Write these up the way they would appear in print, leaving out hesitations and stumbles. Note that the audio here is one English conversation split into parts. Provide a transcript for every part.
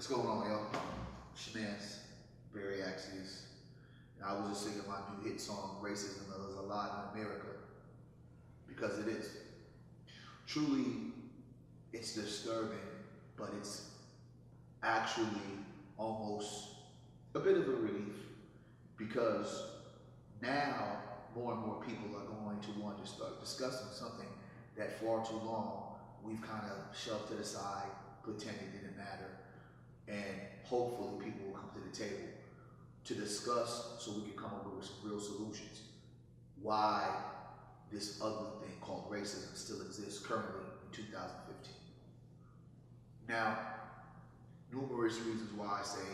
What's going on, y'all? Shemans, Barry Axios. And I was just singing my new hit song, Racism is Alive in America, because it is. Truly, it's disturbing, but it's actually almost a bit of a relief, because now more and more people are going to want to start discussing something that far too long we've kind of shoved to the side, pretending it didn't matter, and hopefully people will come to the table to discuss so we can come up with some real solutions. Why this ugly thing called racism still exists currently in 2015. Now, numerous reasons why I say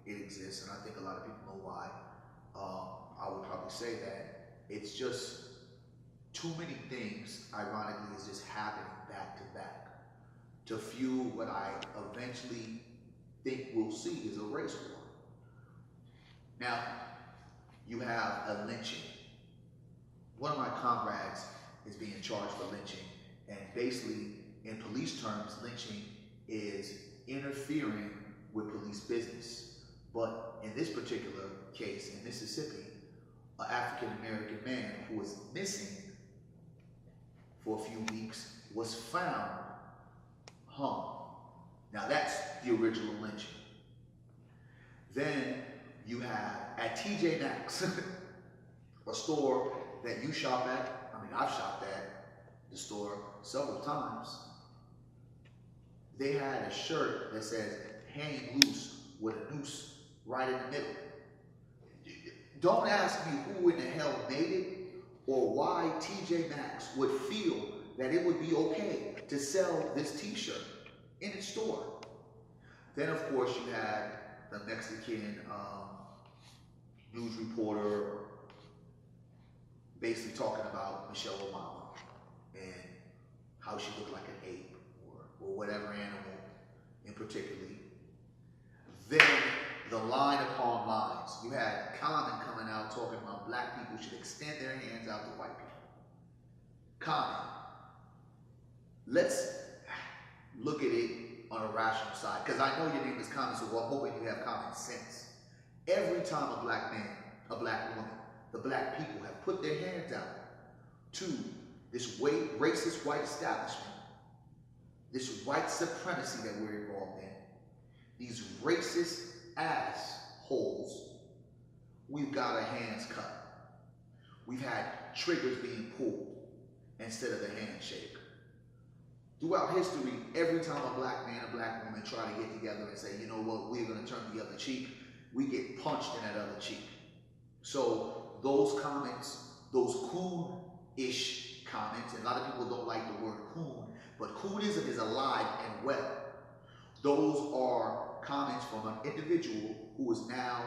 it exists, and I think a lot of people know why. I would probably say that it's just too many things, ironically, is just happening back to back to fuel what I eventually think we'll see is a race war. Now, you have a lynching. One of my comrades is being charged for lynching, and basically, in police terms, lynching is interfering with police business. But in this particular case, in Mississippi, an African-American man who was missing for a few weeks was found hung. Now that's the original lynching. Then you have at TJ Maxx, a store that you shop at. I mean, I've shopped at the store several times. They had a shirt that says "hang loose" with a noose right in the middle. Don't ask me who in the hell made it or why TJ Maxx would feel that it would be okay to sell this t-shirt in its store. Then of course you had the Mexican news reporter basically talking about Michelle Obama and how she looked like an ape or whatever animal in particularly. Then the line upon lines. You had Common coming out talking about black people should extend their hands out to white people. Common. Let's look at it on a rational side, because I know your name is Common, so I'm hoping you have common sense. Every time a black man, a black woman, the black people have put their hands out to this racist white establishment, this white supremacy that we're involved in, these racist assholes, we've got our hands cut. We've had triggers being pulled instead of the handshake. Throughout history, every time a black man, a black woman try to get together and say, you know what, we're going to turn the other cheek, we get punched in that other cheek. So those comments, those coon-ish comments, and a lot of people don't like the word coon, but coonism is alive and well. Those are comments from an individual who is now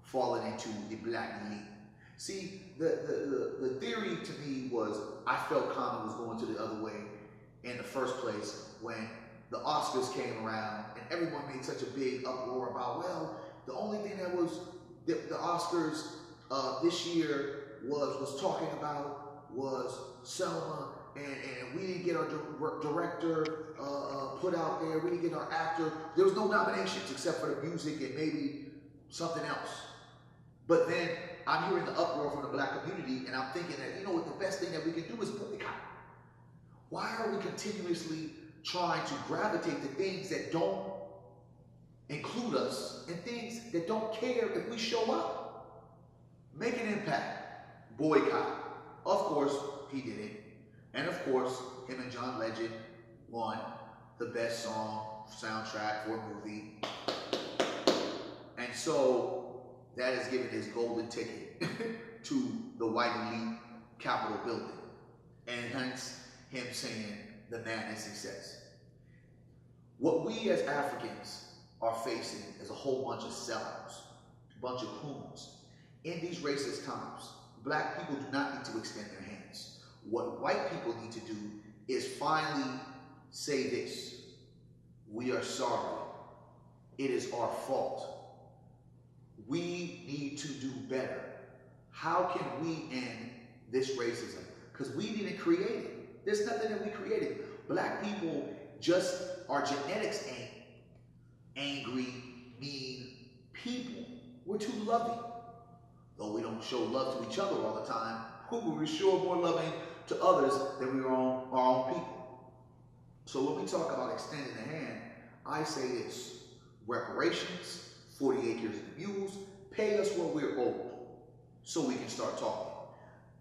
fallen into the black elite. See, the theory to me was, I felt Common was going to the other way in the first place when the Oscars came around and everyone made such a big uproar about, well, the only thing that was the Oscars this year was talking about was Selma, and we didn't get our director put out there, we didn't get our actor. There was no nominations except for the music and maybe something else. But then I'm hearing the uproar from the black community, and I'm thinking that, you know what, the best thing that we can do is boycott. Why are we continuously trying to gravitate to things that don't include us and things that don't care if we show up? Make an impact. Boycott. Of course, he did it. And of course, him and John Legend won the best song soundtrack for a movie. And so that has given his golden ticket to the white elite Capitol building. And hence him saying the madness he says. What we as Africans are facing is a whole bunch of sellouts, a bunch of coons. In these racist times, black people do not need to extend their hands. What white people need to do is finally say this: we are sorry. It is our fault. We need to do better. How can we end this racism? Because we didn't create it. There's nothing that we created. Black people just, our genetics ain't angry, mean people. We're too loving. Though we don't show love to each other all the time, we're sure more loving to others than we are our own people. So when we talk about extending the hand, I say this: reparations, 40 acres and the mules, pay us what we're owed so we can start talking.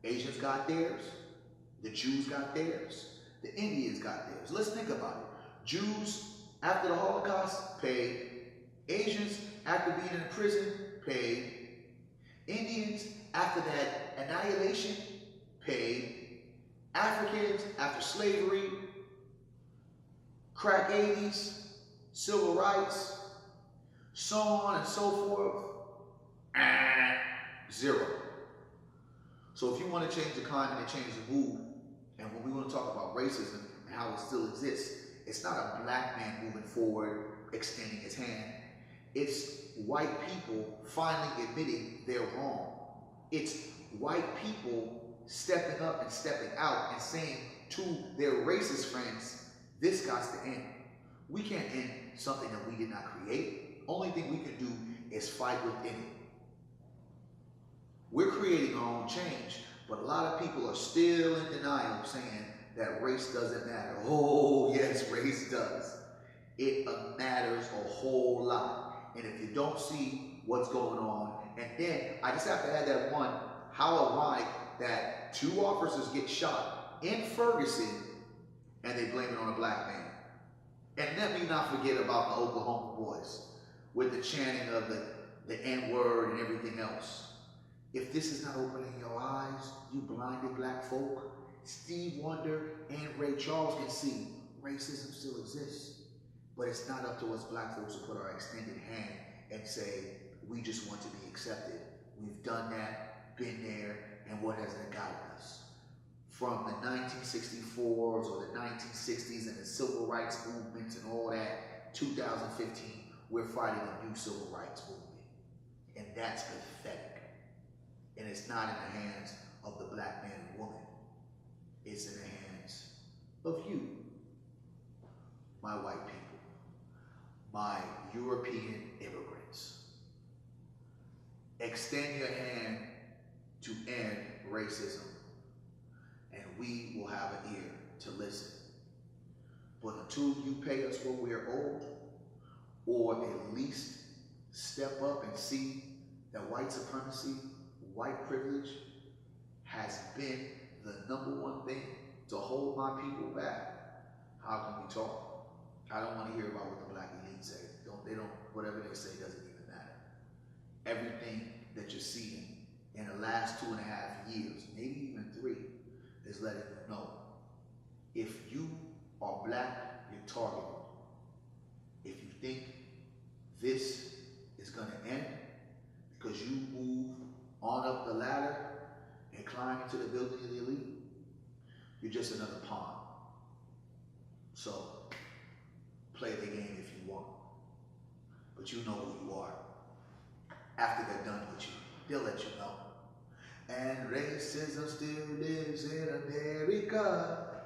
Asians got theirs, the Jews got theirs, the Indians got theirs. Let's think about it. Jews, after the Holocaust, paid. Asians, after being in prison, paid. Indians, after that annihilation, paid. Africans, after slavery, crack 80s, civil rights, so on and so forth, zero. So if you want to change the climate and change the mood, and when we want to talk about racism and how it still exists, it's not a black man moving forward, extending his hand. It's white people finally admitting they're wrong. It's white people stepping up and stepping out and saying to their racist friends, this got to end. We can't end something that we did not create. Only thing we can do is fight within it. We're creating our own change, but a lot of people are still in denial, saying that race doesn't matter. Oh, yes, race does. It matters a whole lot. And if you don't see what's going on, and then I just have to add that one, how ironic that 2 officers get shot in Ferguson and they blame it on a black man. And let me not forget about the Oklahoma boys with the chanting of the N-word and everything else. If this is not opening your eyes, you blinded black folk, Steve Wonder and Ray Charles can see racism still exists. But it's not up to us black folks to put our extended hand and say, we just want to be accepted. We've done that, been there, and what has it gotten us? From the 1964s or the 1960s and the civil rights movements and all that, 2015, we're fighting a new civil rights movement. And that's pathetic. And it's not in the hands of the black man and woman. It's in the hands of you, my white people, my European immigrants. Extend your hand to end racism, and we will have an ear to listen. But until you pay us what we're owed, or at least step up and see that white supremacy, white privilege has been the #1 thing to hold my people back, how can we talk? I don't want to hear about what the black elite say. Whatever they say doesn't even matter. Everything that you're seeing in the last 2.5 years, maybe even 3, is letting you know, if you are black, you're targeted. If you think this is going to end because you move on up the ladder and climb into the building of the elite, you're just another pawn. So, play the game if you want. But you know who you are. After they're done with you, they'll let you know. And racism still lives in America.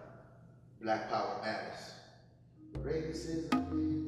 Black power matters. Racism